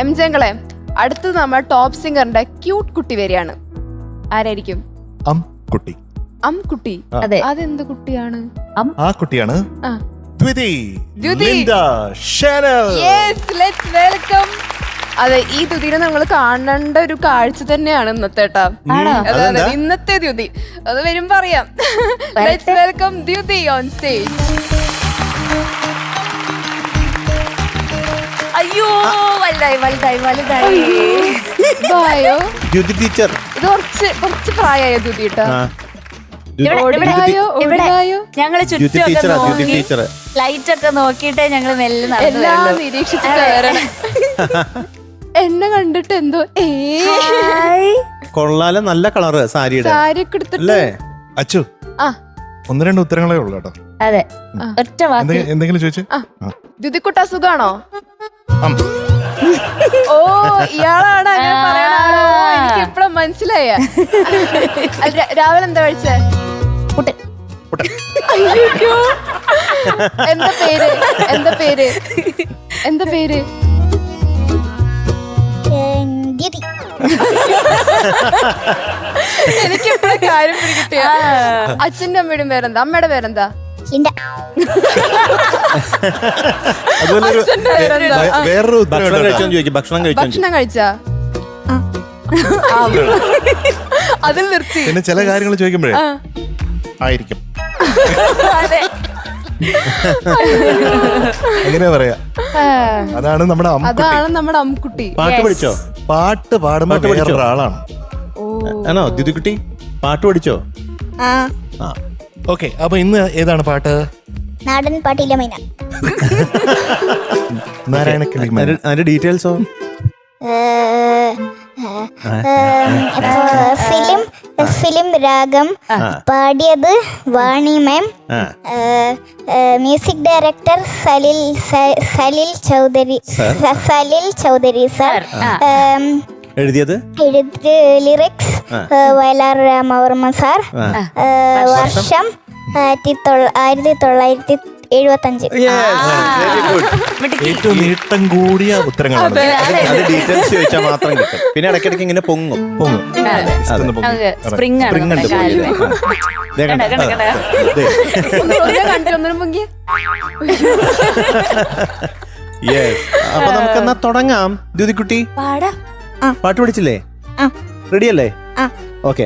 എംജങ്ങളെ അടുത്തത് നമ്മൾ top സിംഗറിന്റെ cute കുട്ടി വരികയാണ്. ആരായിരിക്കും? കുട്ടി. കുട്ടി. അതെ. അതെന്ത് കുട്ടിയാണ്? ആ കുട്ടിയാണ് ആ. ദ്വിതി. ദ്വിതി. ലിൻഡ ഷാനൽ. Yes, let's welcome. അതെ, ഈ ദ്യുതിനെ നമ്മൾ കാണേണ്ട ഒരു കാഴ്ച തന്നെയാണ് ഇന്നത്തെ ട്ടാ. അതെ അതെ, ഇന്നത്തെ ദ്യുതി അത് വരുമ്പോ അറിയാം. Let's welcome Dutee on stage. അയ്യോ വലുതായി വലുതായി വലുതായി. ബായോ ദ്യുതി ടീച്ചർ. ഇത് കുറച്ച് പ്രായമായ ദ്യുതി ട്ടാ. ഞങ്ങള് ചുറ്റുമൊക്കെ നോക്കി ലൈറ്റ് ഒക്കെ നോക്കിയിട്ടേ ഞങ്ങള് മെല്ലെ എല്ലാം നിരീക്ഷിച്ചിട്ട് വരണം. എന്നെ കണ്ടിട്ട് എന്തോ കൊള്ളാലെ, നല്ല കളറ് സാരിയുടെ. സാരിയൊക്കെ എടുത്തിട്ട് അച്ചു. ഒന്ന് രണ്ട് ഉത്തരങ്ങളേ ഉള്ളു കേട്ടോ. അതെ, ഒറ്റ വാക്ക്. എന്തെങ്കിലും ചോദിച്ചു. ദ്യുതിക്കുട്ട സുഖാണോ? ഓ, ഇയാളാണ് അങ്ങനെ പറയണോ? എനിക്ക് ഇപ്പഴും മനസ്സിലായ. രാവിലെ എന്താ കഴിച്ചേ? എന്താ പേര്? എന്താ പേര്? എന്താ പേര്? എനിക്ക് ഇപ്പഴും കാര്യം പിടികിട്ടിയ. അച്ഛന്റെ അമ്മയുടെയും പേരെന്താ? അമ്മയുടെ പേരെന്താ? വേറൊരു ഭക്ഷണം കഴിച്ചാ? അതിൽ നിർത്തി. പിന്നെ ചില കാര്യങ്ങൾ ചോദിക്കുമ്പോഴേ ആയിരിക്കും അങ്ങനെ പറയാ. അതാണ് നമ്മുടെ അമ്മുക്കുട്ടി. പാട്ട് പഠിച്ചോ? പാട്ട് പാടുമ്പോ വേറൊരാളാണ്. ആണോ ദ്യുതിക്കുട്ടി? പാട്ട് പഠിച്ചോ? ഓക്കെ, അപ്പൊ ഇന്ന് ഏതാണ് പാട്ട്? നാടൻ പാട്ടിലെ മൈന. അതിന്റെ ഡീറ്റെയിൽസോ? ഫിലിം രാഗം. പാടിയത് Vani ma'am. Music director Salil Chowdhury sir. എഴുതിയത് ലിറിക്സ് വയലാർ രാമവർമ്മ സാർ. വർഷം 1975. ഏറ്റവും നീട്ടം കൂടിയ ഉത്തരങ്ങളാണ്. ഡീറ്റെയിൽസ് ചോദിച്ചാൽ മാത്രം കിട്ടും. പിന്നെ ഇടയ്ക്കിടയ്ക്ക് ഇങ്ങനെ പൊങ്ങും. സ്പ്രിംഗ് ആണ്. അപ്പൊ നമുക്കെന്നാ തുടങ്ങാം. ദ്യുതിക്കുട്ടി പാട്ട് പഠിച്ചില്ലേ? റെഡി അല്ലേ? ഓക്കെ.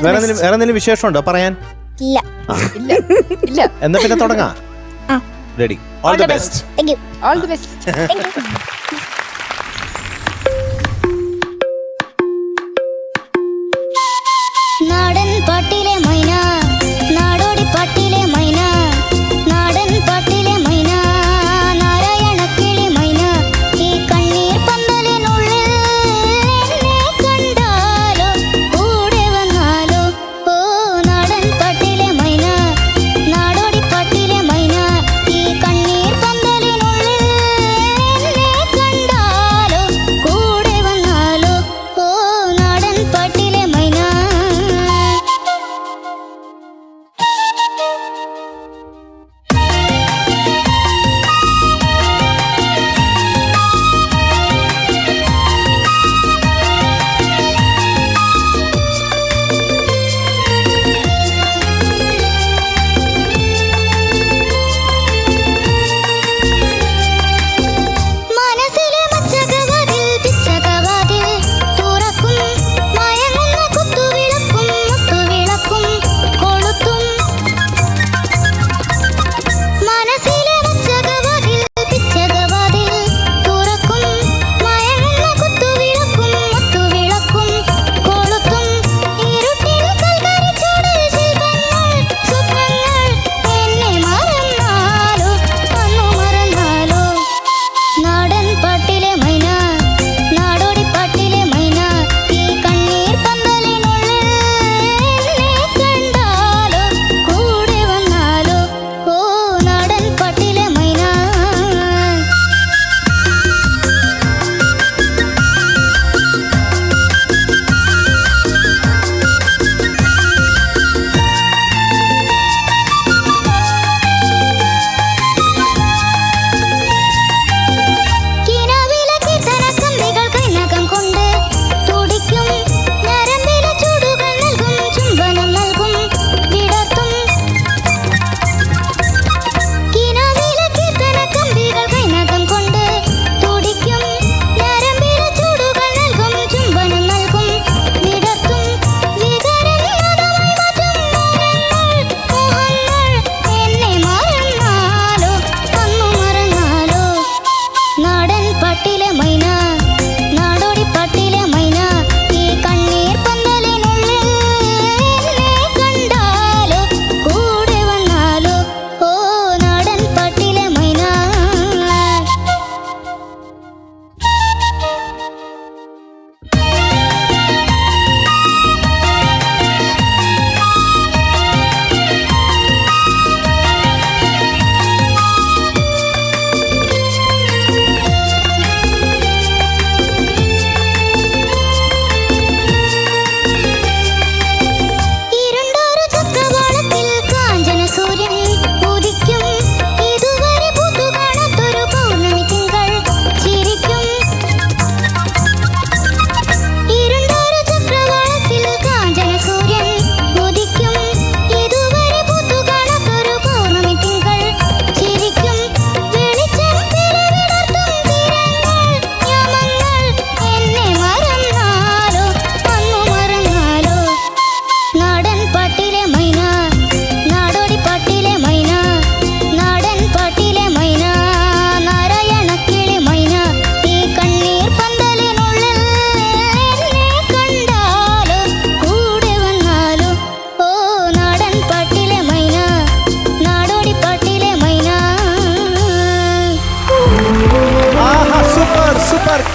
വേറെ എന്തെങ്കിലും വിശേഷമുണ്ടോ പറയാൻ? ഇല്ല. എന്നാ പിന്നെ തുടങ്ങാം. Ready. All the best. Thank you. All the best. Thank you. നാടൻ പാട്ടിലെ മൈന, നാടോടി പാട്ടിലെ മൈന, നാടൻ പാട്ടിലെ മൈന, നാരായണ കിളി മൈന, ഈ കണ്ണീർ പന്തലിനുള്ളിൽ എന്നെ കണ്ടാലോ, കൂടെ വന്നാലോ. ഓ നാടൻ പാട്ടിലെ മൈന, നാടോടി പാട്ടിലെ മൈന, ഈ കണ്ണീർ പന്തലിനുള്ളിൽ എന്നെ കണ്ടാലോ.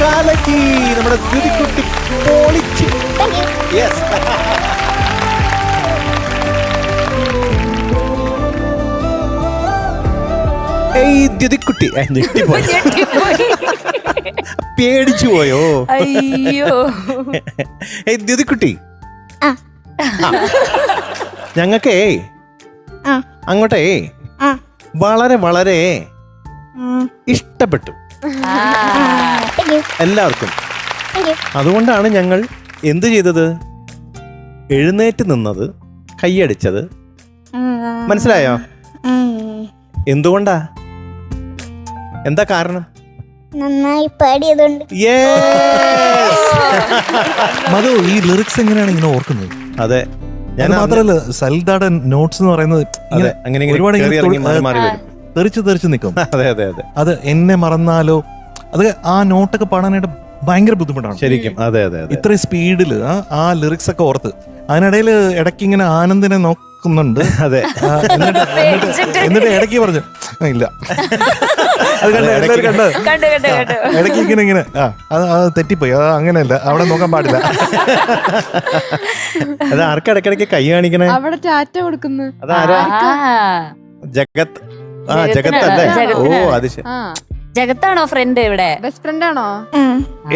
കാലക്കി നമ്മുടെ ദ്യുതിക്കുട്ടി പൊളിച്ചു. Yes. ഏയ് ദ്യുതിക്കുട്ടി ഞെട്ടിപ്പോയി. പേടിച്ചു പോയോ? അയ്യോ. ഏയ് ദ്യുതിക്കുട്ടി, ആ. ഞങ്ങൾക്കേ ആ. അങ്ങോട്ടേ ആ. വളരെ വളരെ ഇഷ്ടപ്പെട്ടു Thank you. എല്ലാവർക്കും. Thank you. അതുകൊണ്ടാണ് ഞങ്ങൾ എന്ത് ചെയ്തത്? എഴുന്നേറ്റ് നിന്നത്, കൈയടിച്ചത്. മനസ്സിലായോ? എന്തുകൊണ്ടാ? എന്താ കാരണം? നന്നായി പാടിയതുണ്ട്. മധു, ഈ ലിറിക്സ് എങ്ങനെയാണ് ഇങ്ങനെ ഓർക്കുന്നത്? അതെ, ഞാൻ മാത്രല്ല സൽദാടെ നോട്ട്സ് എന്ന് പറയുന്നത് അതെ, അങ്ങനെ ഒരുപാട് കേറി ഇറങ്ങി മാറി മാറി വരും. തെറിച്ച് നിൽക്കും. അതെ അതെ അതെ, അത് എന്നെ മറന്നാലോ, അത് ആ നോട്ടൊക്കെ പാടാനായിട്ട് ഭയങ്കര ബുദ്ധിമുട്ടാണ് ശരിക്കും. അതെ അതെ അതെ, ഇത്രയും സ്പീഡില് ആ ലിറിക്സ് ഒക്കെ ഓർത്ത് അതിനിടയിൽ ഇടയ്ക്ക് ഇങ്ങനെ ആനന്ദിനെ നോക്കുന്നുണ്ട്. അതെ. എന്നിട്ട് ഇടയ്ക്ക് പറഞ്ഞു ഇല്ല, അത് കണ്ട എല്ലാവരും കണ്ട് ഇടയ്ക്ക് ഇങ്ങനെ അത് തെറ്റിപ്പോയി, അത് അങ്ങനെയല്ല, അവിടെ നോക്കാൻ പാടില്ല. അത് ആർക്കും ഇടയ്ക്കിടയ്ക്ക് കൈ കാണിക്കണേ? അവിടെ ടാറ്റ കൊടുക്കുന്നു. അതാരാ? ജഗത്ത്. ആ ജഗത്ത് അല്ലേ? ഓ അത് ശരി. ജഗത്താണോ ഫ്രണ്ട് ഇവിടെ? ബെസ്റ്റ് ഫ്രണ്ട് ആണോ?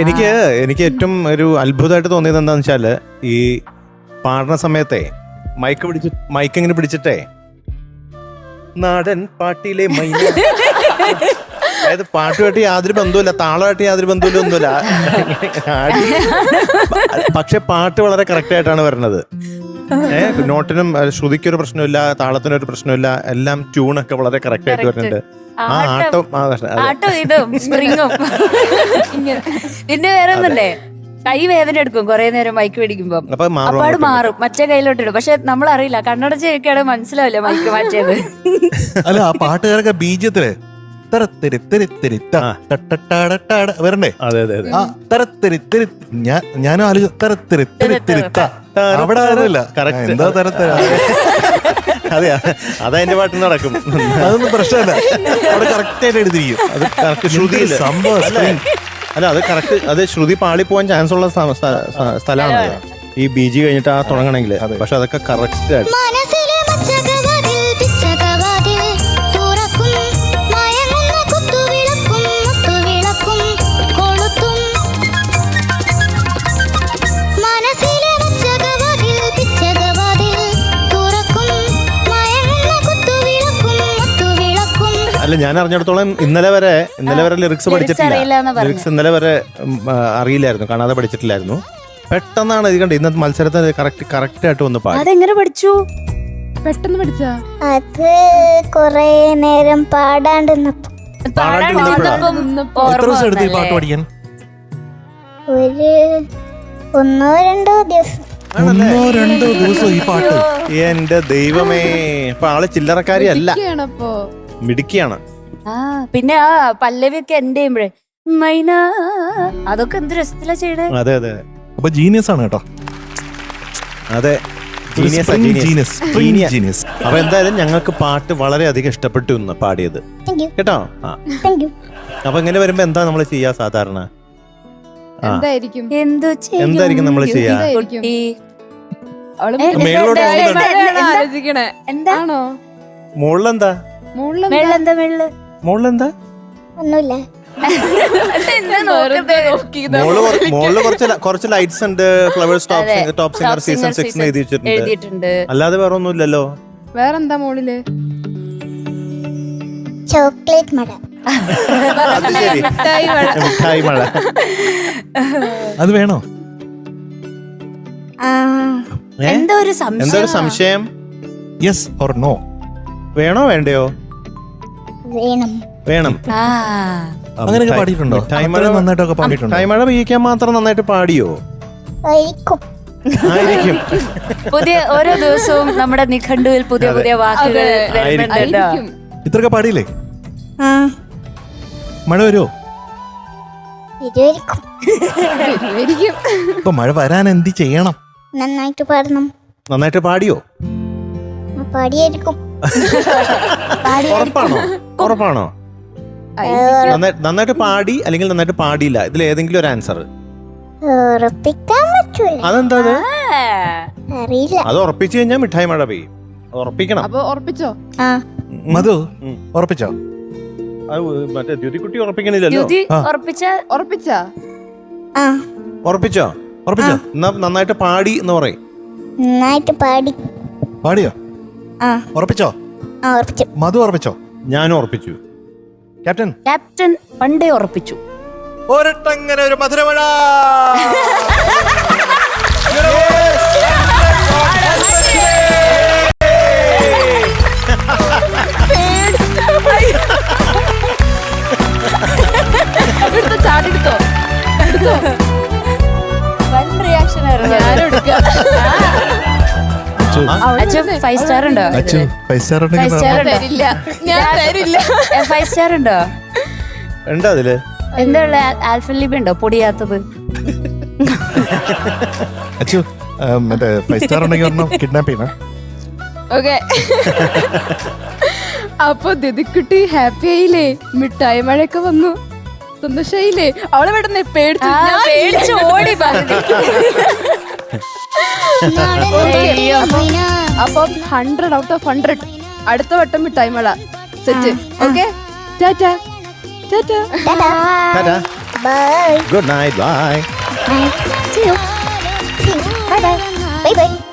എനിക്ക് ഏറ്റവും ഒരു അത്ഭുതമായിട്ട് തോന്നിയത് എന്താന്ന് വെച്ചാല്, ഈ പാടുന്ന സമയത്തെ മൈക്ക് ഇങ്ങനെ പിടിച്ചിട്ടേ നാടൻ പാട്ടിലെ മൈന, അതായത് പാട്ടുമായിട്ട് യാതൊരു ബന്ധവുമില്ല, താളമായിട്ട് യാതൊരു ബന്ധവുമില്ല, ഒന്നുമില്ല. പക്ഷെ പാട്ട് വളരെ കറക്റ്റ് ആയിട്ടാണ് വരുന്നത്. നോട്ടിനും ശ്രുതിക്കൊരു പ്രശ്നമില്ല, താളത്തിനൊരു പ്രശ്നമില്ല, എല്ലാം ട്യൂണൊക്കെ വളരെ കറക്റ്റ് ആയിട്ട് വരുന്നുണ്ട്. ആ ആട്ടം ഇതും സ്പ്രിങ്ങും. പിന്നെ വേറെ ഒന്നുണ്ടേ, കൈ വേദന എടുക്കും കൊറേ നേരം മൈക്ക് പിടിക്കുമ്പോ, അപ്പാട് മാറും, മറ്റേ കയ്യിലോട്ടിടും. പക്ഷെ നമ്മൾ അറിയില്ല, കണ്ണടച്ചൊക്കെയാണ് മനസ്സിലാവില്ല മൈക്ക് മാറ്റിയത്. അല്ല, ആ പാട്ടുകാരൊക്കെ ബീജത്തില് വരണ്ടേ? അതെ അതെ അതെ, ആ തരത്തിരി ഞാനും ആലോചിച്ചു അവിടെ അറിയില്ല എന്താ തരത്തിര. അതെ, അതാ എന്റെ പാട്ടിൽ നടക്കും. അതൊന്നും പ്രശ്നമല്ല, അവിടെ കറക്റ്റ് ആയിട്ട് എടുത്തിരിക്കും. അത് കറക്റ്റ് ശ്രുതിയില്ല സംഭവം. അല്ല, അത് കറക്റ്റ്, അത് ശ്രുതി പാളി പോകാൻ ചാൻസ് ഉള്ള സ്ഥലമാണ് ഈ ബീജി കഴിഞ്ഞിട്ട് ആ തുടങ്ങണമെങ്കിൽ. പക്ഷെ അതൊക്കെ കറക്റ്റ് ആയിട്ട്. മനസ്സിലെ മച്ചകവാതിൽ പിച്ചകവാതിൽ തുറക്കും, മയങ്ങുന്ന കുത്തുവിളക്കും മുത്തുവിളക്കും കൊളുത്തും. മനസ്സിലെ മച്ചകവാതിൽ പിച്ചകവാതിൽ തുറക്കും, മയങ്ങുന്ന കുത്തുവിളക്കും മുത്തുവിളക്കും. അല്ല, ഞാൻ അറിഞ്ഞിടത്തോളം ഇന്നലെ വരെ ലിറിക്സ് പഠിച്ചിട്ടില്ല. ലിറിക്സ് ഇന്നലെ വരെ അറിയില്ലായിരുന്നു, കാണാതെ പഠിച്ചിട്ടില്ലായിരുന്നു. പെട്ടെന്നാണ് ഇത് കണ്ടത് ഇന്നത്തെ മത്സരത്തിന് കറക്റ്റ് ആയിട്ട് വന്ന് പാടി. അതെങ്ങനെ പഠിച്ചു? പെട്ടെന്ന് പഠിച്ചാ? അത് കൊറേ നേരം പാടാണ്ടിരുന്നപ്പോ എത്ര ദിവസം എടുത്ത് ഈ പാട്ട് പഠിക്കാൻ? ഒരു 1-2 ദിവസം. 1-2 ദിവസം ഈ പാട്ട്? എന്റെ ദൈവമേ, ഇപ്പൊ ആള് ചില്ലറക്കാരി അല്ല, അപ്പൊ മിടുക്കിയാണ്. പിന്നെ ആ പല്ലവിയൊക്കെ എന്റെ ചെയ്യുമ്പോഴേ മൈന, അതൊക്കെ എന്ത് രസത്തിലാ ചെയ്യണേ. അതെ അതെ, അപ്പൊ ജീനിയസ് ആണ് കേട്ടോ. അതെ, ജീനിയസ്. അപ്പൊ എന്തായാലും ഞങ്ങൾക്ക് പാട്ട് വളരെയധികം ഇഷ്ടപ്പെട്ടു ഇന്ന് പാടിയത് Thank you. കേട്ടോ. Thank you. അപ്പൊ ഇങ്ങനെ വരുമ്പോ എന്താ നമ്മള് ചെയ്യാ സാധാരണ? എന്തായിരിക്കും എന്തായിരിക്കും നമ്മള് ചെയ്യാ? കുട്ടി മേളോട്ട് ആലോചിക്കണേ. എന്താണോ മുകളിലെന്താ? മുകളിലെന്താ? ഒന്നുമില്ല. മുകളില് കുറച്ച് ലൈറ്റ്സ് ഉണ്ട്, ഫ്ലവേഴ്സ് ടോപ്പ് സിംഗർ സീസൺ 6 എഴുതിയിട്ടുണ്ട്. അല്ലാതെ വേറെ ഒന്നുമില്ലല്ലോ. വേറെന്താ മോളില്? ചോക്ലേറ്റ് മഴ. അത് ശരി, മിഠായി മഴ. അത് വേണോ? എന്തോ ഒരു സംശയം? Yes or no? വേണോ വേണ്ടയോ? വേണം. അങ്ങനെയൊക്കെ പാടിയിട്ടുണ്ടോ? നന്നായിട്ടൊക്കെ പാടിയിട്ടുണ്ടോ? ടൈമഴ പെയ്യിക്കാൻ മാത്രം നന്നായിട്ട് പാടിയോ? ആയിരിക്കും. പുതിയ ഓരോ ദിവസവും നമ്മുടെ നിഘണ്ടുവിൽ പുതിയ പുതിയ വാക്കുകൾ വരുന്നുണ്ട്. ഇത്രയൊക്കെ പാടിയില്ലേ? മഴ വരുമോ? ഇപ്പൊ മഴ വരാൻ എന്ത് ചെയ്യണം? നന്നായിട്ട് പാടണം. നന്നായിട്ട് പാടിയോ? പാടിയായിരിക്കും. ഉറപ്പാണോ? നന്നായിട്ട് പാടി അല്ലെങ്കിൽ നന്നായിട്ട് പാടിയില്ല, ഇതിൽ ഏതെങ്കിലും ഒരു ആൻസർ. ഉറപ്പിക്കാൻ പറ്റൂല. അതെന്താ അത്? അറിയില്ല. അത് ഉറപ്പിച്ചു കഴിഞ്ഞാൽ മിഠായി മഴ പെയ്യും. അത് ഉറപ്പിക്കണം. അപ്പൊ ഉറപ്പിച്ചോ? ആ മധു ഉറപ്പിച്ചോ? അത് മറ്റേ ദ്യുതിക്കുട്ടി ഉറപ്പിക്കണില്ലല്ലോ. ദ്യുതി ഉറപ്പിച്ചാ ആ ഉറപ്പിച്ചോ? ഉറപ്പിച്ചോ? എന്നാ നന്നായിട്ട് പാടി എന്ന് പറയും. നന്നായിട്ട് പാടി. പാടിയോ? ആ ഉറപ്പിച്ചോ? ആ ഉറപ്പിച്ചു. മധു ഉറപ്പിച്ചോ? ഞാനും ഉറപ്പിച്ചു. ക്യാപ്റ്റൻ ക്യാപ്റ്റൻ പണ്ടേ ഉറപ്പിച്ചു. ഒരട്ടങ്ങനെ ഒരു മധുരമഴ. ചാടിയെടുത്തോ? വൻ റിയാക്ഷൻ ആയിരുന്നു. അച്ഛൻ 5 സ്റ്റാർ ഉണ്ടോ? അച്ചു 5 സ്റ്റാർ Five ഉണ്ടെങ്കിൽ star ഉണ്ടോ? തരില്ല, ഞാൻ തരില്ല. 5 സ്റ്റാർ ഉണ്ടോ? ഉണ്ടോ അതില്? എന്താ ഉള്ള ആൽഫലിബി ഉണ്ടോ പൊടിയാത്തത്? അച്ചു മറ്റേ 5 സ്റ്റാർ ഉണ്ടെങ്കിൽ ഒരെണ്ണം കിഡ്നാപ്പ് ചെയ്യണം. ഓക്കെ. അപ്പൊ ദിദിക്കുട്ടി ഹാപ്പി ആയില്ലേ? മിഠായി മഴയൊക്കെ വന്നു, സന്തോഷായില്ലേ? അവളെ പെട്ടെന്ന് പേടിച്ചു. ഞാൻ പേടിച്ച് ഓടി പകുതി. അപ്പം 100 out of 100. അടുത്ത വട്ടം മിഠായി മഴ set. Okay, tata tata. Bye. Good night. Bye. See you. Bye bye. Bye bye.